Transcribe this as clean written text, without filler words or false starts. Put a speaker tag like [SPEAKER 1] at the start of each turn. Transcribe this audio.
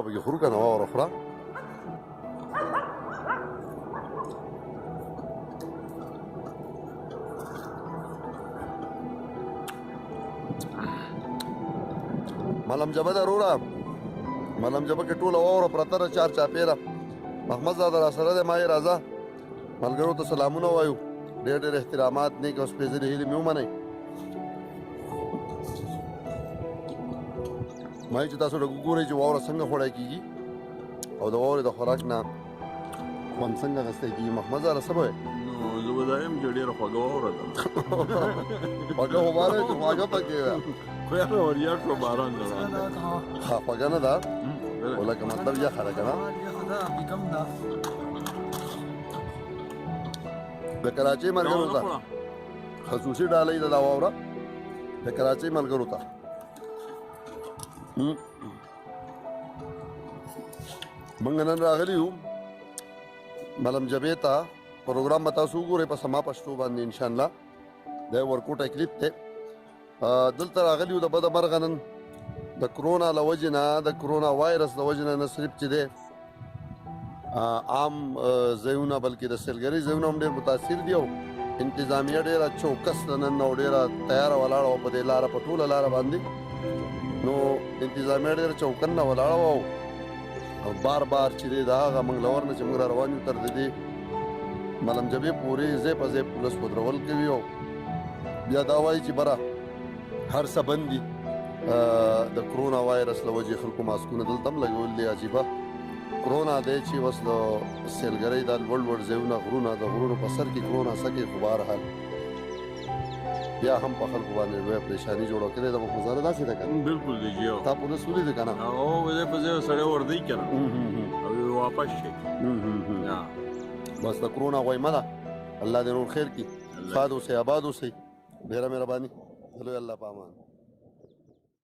[SPEAKER 1] واوره پکې خورو که نه واوره خوره ملم جبه ده وروره ملم جبه کې ټوله واوره پرته ده چار چاپېره محمد زاده راسره دی ما یې راځه ملګرو ته سلامونه وایو ډېر ډېر احترامات نیک او سپېڅلې هیلې مې ومنئ ما چې تاسو ډګ وګورئ چې واوره څنګه خوړی کېږي او د واورې د خوراک نه خوند څنګه اخیستی کېږي محمد زاده څه به وایې
[SPEAKER 2] زه به دا یم چې ډېره خوږه واوره ده
[SPEAKER 1] خوږه خو ما نه چې خواږه پکې وه
[SPEAKER 2] خو یاره وریا شو باران ده
[SPEAKER 1] ښه خوږه نه ده خو لکه مطلب یخه ده که نه د کراچۍ ملګرو ته خصوصي ډالۍ ده دا واوره د کراچۍ ملګرو ته موږ نن راغلي یو ملم جبې ته پروګرام به تاسو وګورئ په سما پښتو باندې انشاءالله دا ورکوټی کلیپ دی دلته راغلي یو د بده مرغه نن د کرونا له وجې نه د کرونا وایرس د وجې نه صرف چې دی عام ځایونه بلکې د سیلګرۍ ځایونه هم ډېر متاثر دي او انتظامیه ډېره چوکس ده نن او ډېره تیاره ولاړه وه په دې لاره په ټوله لاره باندې نو انتظامیه ډېره چوکن نه ولاړه وه او بار بار چې دی د هغه منګلور نه چې موږ را روان یو تر د دې ملم جبې پورې ځای په ځای پولیس ودرول کوي او بیا دا وایي چې بره هر څه بند دي د کرونا وایرس له وجې خلکو ماسکونه دلته هم لګول دي عجیبه کرونا دی چې اوس د سیلګرۍ دا لوړ لوړ ځایونه غرونه د غرونو په سر کې کرونا سکې خو بهرحال بیا هم په خلکو باندې لویه پریشاني جوړه کړې ده محمد زاده داسې ده که نه
[SPEAKER 2] بلکل دی جی
[SPEAKER 1] تا پولیس ولیدې که نه
[SPEAKER 2] هغه ځای په ځای سړی ورځي که نه او واپس شي
[SPEAKER 1] بس د کرونا غویمه ده الله دې نور خیر کړي ښاد اوسئ آباد اوسئ ډېره مهرباني چلو الله په امان